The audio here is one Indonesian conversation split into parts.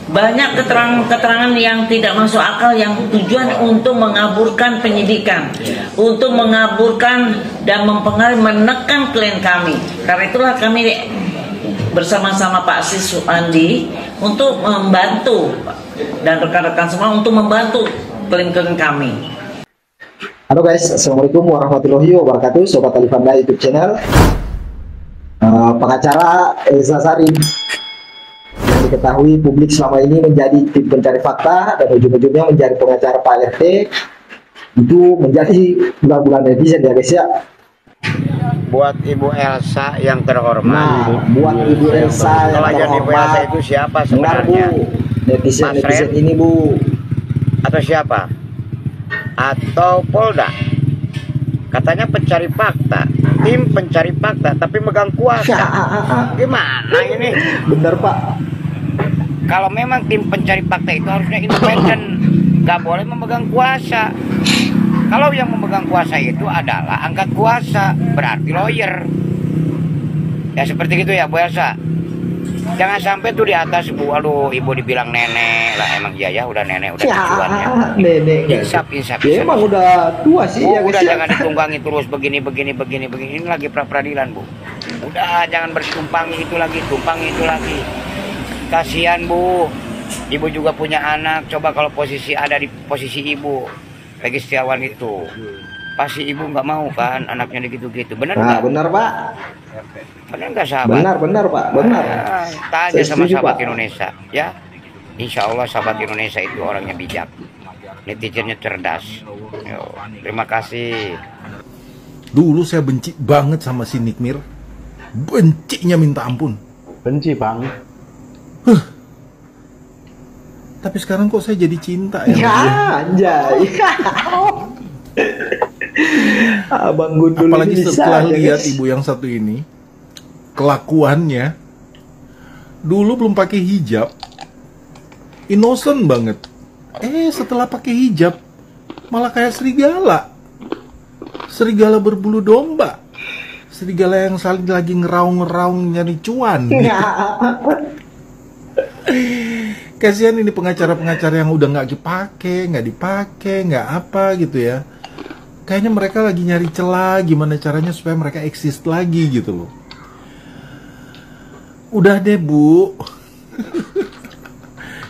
banyak keterangan-keterangan yang tidak masuk akal yang tujuan untuk mengaburkan penyidikan, untuk mengaburkan dan mempengaruhi menekan klien kami. Karena itulah kami bersama-sama Pak Sis Andi untuk membantu dan rekan-rekan semua untuk membantu klien-klien kami. Halo guys, assalamualaikum warahmatullahi wabarakatuh, sobat Alifanda YouTube channel. Pengacara Elza Sarin yang diketahui publik selama ini menjadi tim pencari fakta dan ujung-ujungnya menjadi pengacara Pak RT, itu menjadi bulan-bulan netizen ya guys ya. Buat Ibu Elsa yang terhormat. Nah, buat Ibu Elsa yang terhormat. Ibu Elsa itu siapa sebenarnya? Bu, netizen ini Bu. Atau siapa? Atau Polda? Katanya pencari fakta, tim pencari fakta, tapi megang kuasa. Gimana ini? Bener Pak. Kalau memang tim pencari fakta itu harusnya independen, nggak boleh memegang kuasa. Kalau yang memegang kuasa itu adalah angkat kuasa, berarti lawyer. Ya seperti itu ya Bu Elsa. Jangan sampai tuh di atas Bu, aduh Ibu dibilang nenek lah, emang iya ya udah nenek, udah tujuannya. Nenek. Insaf. Ya, emang udah tua sih ya guys. Udah ya. jangan ditunggangi terus begini. Ini lagi pra-peradilan Bu. Udah jangan bertumpangi itu lagi. Kasihan Bu. Ibu juga punya anak. Coba kalau posisi ada di posisi Ibu, Peggy Setiawan itu, pasti Ibu nggak mau kan anaknya gitu-gitu. Benar nggak? Benar Pak. Benar nggak sahabat? Benar Pak. Benar. Tanya sama setuju, sahabat Pak. Indonesia, ya. Insya Allah sahabat Indonesia itu orangnya bijak, netizennya cerdas. Yo, terima kasih. Dulu saya benci banget sama si Nikmir, bencinya minta ampun. Benci Bang. Tapi sekarang kok saya jadi cinta ya. Ya, anjay. Abang Gundul Apalagi ini setelah bisa, lihat guys. ibu yang satu ini, kelakuannya dulu belum pakai hijab, innocent banget. Setelah pakai hijab malah kayak serigala berbulu domba, serigala yang saling lagi ngeraung nyari cuan. Kasihan ini pengacara-pengacara yang udah nggak dipakai, nggak apa gitu ya. Kayaknya mereka lagi nyari celah gimana caranya supaya mereka eksis lagi gitu loh. Udah deh Bu.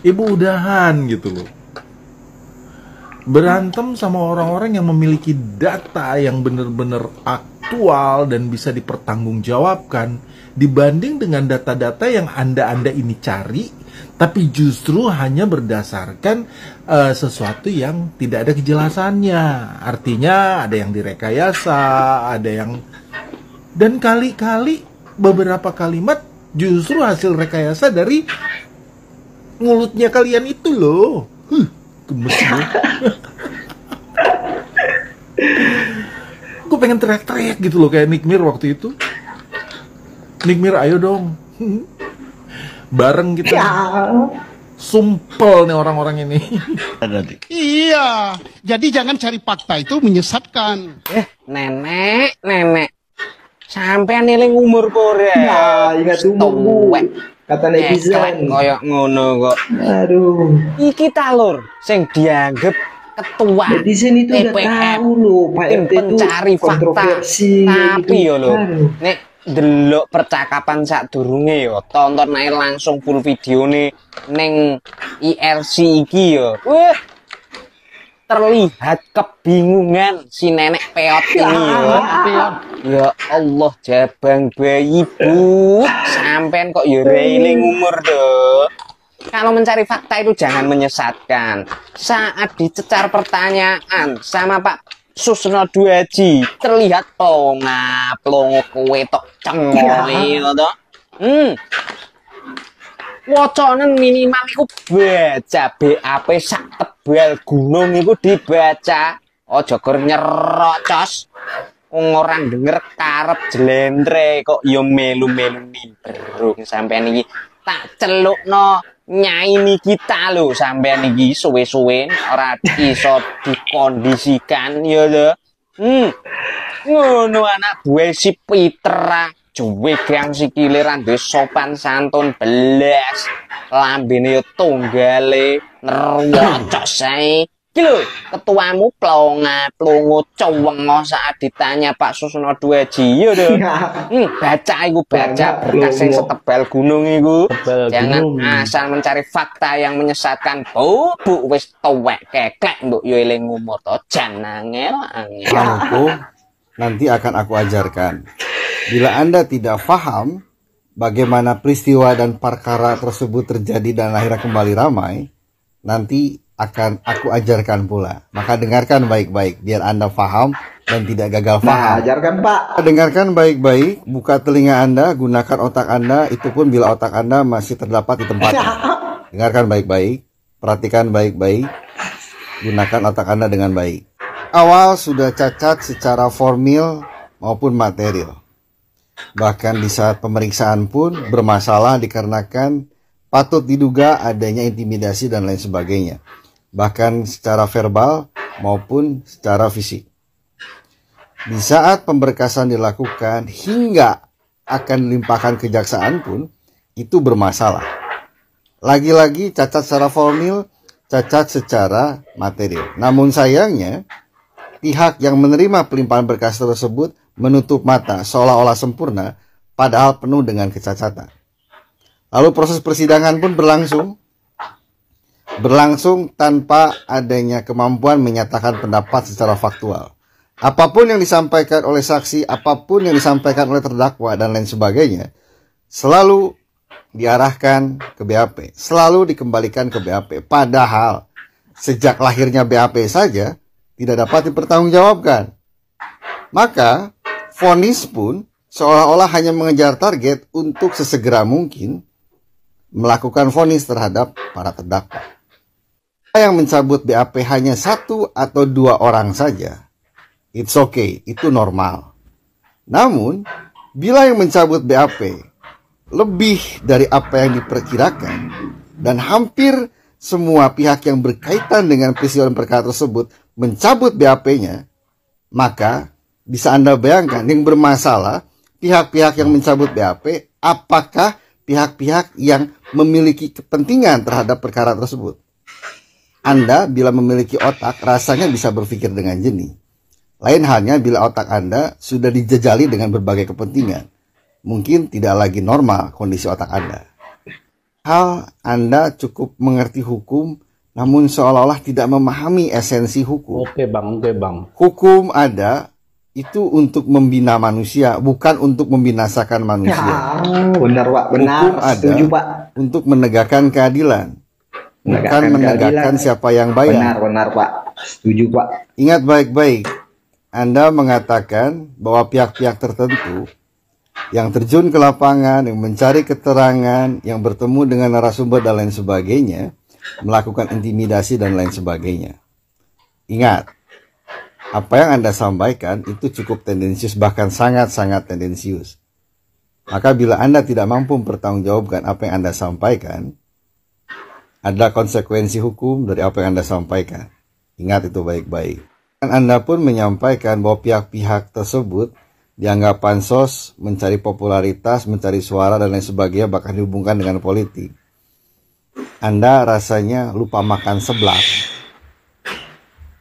Ibu udahan gitu loh. Berantem sama orang-orang yang memiliki data yang benar-benar aktual dan bisa dipertanggungjawabkan dibanding dengan data-data yang Anda ini cari tapi justru hanya berdasarkan sesuatu yang tidak ada kejelasannya. Artinya ada yang direkayasa, ada yang, dan kali-kali beberapa kalimat justru hasil rekayasa dari mulutnya kalian itu loh. Gemes gue. Gue pengen teriak-teriak gitu loh kayak Nikmir waktu itu. Nikmir ayo dong. Bareng kita. Sumpel nih orang-orang ini. Iya, jadi jangan cari fakta itu menyesatkan. Nenek. Sampean eling umur kore. Nah, ingat umur Bu. Kata netizen. Koyok ngono kok. Aduh. Iki ta lur sing dianggap ketua Netizen itu udah tahu loh, Pak tim RT itu pencari fakta. kontroversi. Tapi gitu. yo lho, nek delok percakapan sadurunge yo, tonton ae langsung full video nih neng IRC iki yo. Wah, terlihat kebingungan si nenek peot ini yo. Ya Allah, jabang bayi Bu, sampean kok yo railing umur doh. Kalau mencari fakta itu jangan menyesatkan. Saat dicecar pertanyaan sama Pak Susno Duaji, terlihat plongo kowe tok cengoli to. Wacanen minimal iku baca BAP sak tebal gunung iku dibaca. Aja gur nyerocos. Wong ora denger karep jlentre kok ya melu-melu nimbrung sampean iki. Tak celukno Nyai niki lho sampean iki suwe-suwe ora iso dikondisikan ya lho. Ngono anak buah si Peter Juwegang sikile ra duwe sopan santun belas. Lambene yo tunggale nerwocok sae. Iki lho, ketuamu plonga-plongo cuwengo saat ditanya Pak Susno Duaji yo lho. Baca iku baca berkas sing setebal gunung iku. Jangan asal mencari fakta yang menyesatkan. Bubuk wis tuwek keklek mbok yo eling umur to jan angel. Nanti akan aku ajarkan. Bila Anda tidak paham bagaimana peristiwa dan perkara tersebut terjadi dan akhirnya kembali ramai, nanti akan aku ajarkan pula. Maka dengarkan baik-baik biar Anda paham dan tidak gagal paham. Ajarkan Pak. Dengarkan baik-baik, buka telinga Anda, gunakan otak Anda, itu pun bila otak Anda masih terdapat di tempatnya. Dengarkan baik-baik, perhatikan baik-baik, gunakan otak Anda dengan baik. Awal sudah cacat secara formil maupun material. Bahkan di saat pemeriksaan pun bermasalah dikarenakan patut diduga adanya intimidasi dan lain sebagainya. Bahkan secara verbal maupun secara fisik. Di saat pemberkasan dilakukan hingga akan dilimpahkan kejaksaan pun itu bermasalah. Lagi-lagi cacat secara formil, cacat secara material. Namun sayangnya pihak yang menerima pelimpahan berkas tersebut menutup mata seolah-olah sempurna padahal penuh dengan kecacatan. Lalu proses persidangan pun berlangsung tanpa adanya kemampuan menyatakan pendapat secara faktual. Apapun yang disampaikan oleh saksi, apapun yang disampaikan oleh terdakwa dan lain sebagainya selalu diarahkan ke BAP, selalu dikembalikan ke BAP. Padahal sejak lahirnya BAP saja tidak dapat dipertanggungjawabkan. Maka vonis pun seolah-olah hanya mengejar target untuk sesegera mungkin melakukan vonis terhadap para terdakwa. Yang mencabut BAP hanya 1 atau 2 orang saja, it's okay, itu normal. Namun, bila yang mencabut BAP lebih dari apa yang diperkirakan dan hampir semua pihak yang berkaitan dengan peristiwa dan perkara tersebut mencabut BAP-nya, maka bisa Anda bayangkan yang bermasalah pihak-pihak yang mencabut BAP, apakah pihak-pihak yang memiliki kepentingan terhadap perkara tersebut. Anda bila memiliki otak rasanya bisa berpikir dengan jernih. Lain halnya bila otak Anda sudah dijejali dengan berbagai kepentingan. Mungkin tidak lagi normal kondisi otak Anda. Hal Anda cukup mengerti hukum namun seolah-olah tidak memahami esensi hukum. Oke bang. Hukum ada itu untuk membina manusia, bukan untuk membinasakan manusia. Ya, benar Pak, benar. Hukum ada setuju Pak. untuk menegakkan keadilan, bukan menegakkan siapa yang bayar. Benar Pak, setuju Pak. Ingat baik-baik, Anda mengatakan bahwa pihak-pihak tertentu yang terjun ke lapangan, yang mencari keterangan, yang bertemu dengan narasumber dan lain sebagainya, melakukan intimidasi dan lain sebagainya. Ingat, apa yang Anda sampaikan itu cukup tendensius, bahkan sangat-sangat tendensius. Maka bila Anda tidak mampu mempertanggungjawabkan apa yang Anda sampaikan, ada konsekuensi hukum dari apa yang Anda sampaikan. Ingat itu baik-baik. Dan Anda pun menyampaikan bahwa pihak-pihak tersebut dianggap pansos, mencari popularitas, mencari suara dan lain sebagainya, bahkan dihubungkan dengan politik. Anda rasanya lupa makan seblak.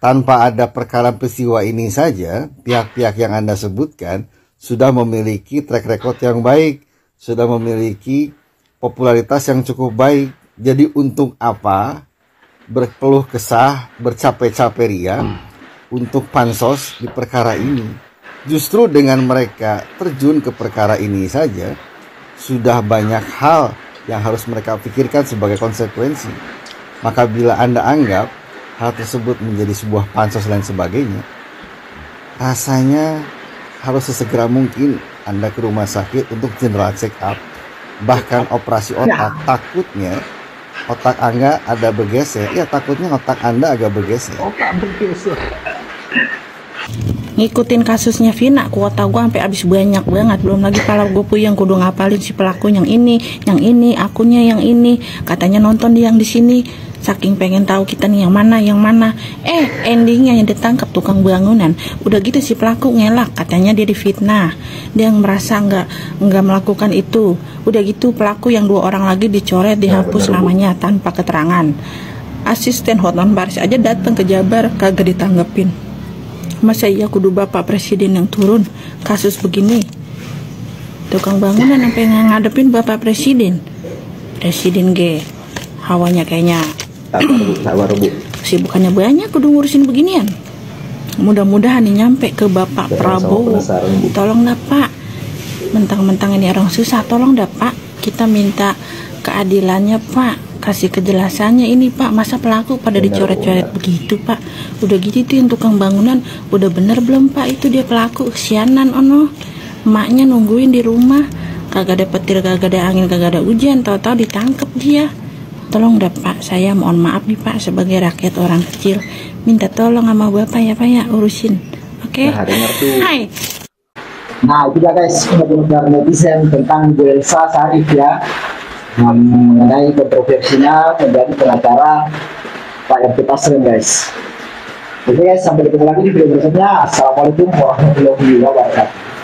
Tanpa ada perkara peristiwa ini saja, pihak-pihak yang Anda sebutkan sudah memiliki track record yang baik, sudah memiliki popularitas yang cukup baik. Jadi untuk apa berkeluh kesah, bercapek-capek ria untuk pansos di perkara ini? Justru dengan mereka terjun ke perkara ini saja, sudah banyak hal yang harus mereka pikirkan sebagai konsekuensi. Maka bila Anda anggap hal tersebut menjadi sebuah pansos dan sebagainya, rasanya harus sesegera mungkin Anda ke rumah sakit untuk general check up, bahkan operasi otak. Takutnya otak Anda ada bergeser. Ya, takutnya otak Anda agak bergeser. Otak bergeser. ngikutin kasusnya Vina, kuota gue sampai habis banyak banget. Belum lagi kalau gue puyeng kudu ngapalin si pelaku yang ini, akunnya yang ini. Katanya nonton dia yang di sini, saking pengen tahu kita nih yang mana. Endingnya yang ditangkap tukang bangunan. Udah gitu si pelaku ngelak, katanya dia difitnah, dia yang merasa nggak melakukan itu. Udah gitu pelaku yang 2 orang lagi dicoret, dihapus namanya tanpa keterangan. Asisten Hotman Paris aja datang ke Jabar kagak ditanggepin. Masa iya kudu Bapak Presiden yang turun kasus begini? Tukang bangunan sampai ngadepin Bapak Presiden G, hawanya kayaknya sibukannya banyak kudu ngurusin beginian. Mudah-mudahan nih nyampe ke Bapak Prabowo. Tolong dah Pak, mentang-mentang ini orang susah, tolong dah Pak, kita minta keadilannya Pak, kasih kejelasannya ini Pak. Masa pelaku pada dicoret-coret begitu Pak? Udah gitu tuh yang tukang bangunan, udah bener belum Pak itu dia pelaku? Sianan ono, emaknya nungguin di rumah, kagak ada petir, kagak ada angin, kagak ada hujan, tahu-tahu ditangkep dia. Tolong dah Pak, saya mohon maaf nih Pak, sebagai rakyat orang kecil, minta tolong sama Bapak ya Pak ya, urusin. Oke? Hai. Nah itu dia guys, komentar netizen tentang Bu Elsa Sharif ya, mengenai kontroversinya menjadi pengacara Pak RT Tasrem guys. Oke guys, sampai ketemu lagi di video berikutnya. Assalamualaikum warahmatullahi wabarakatuh.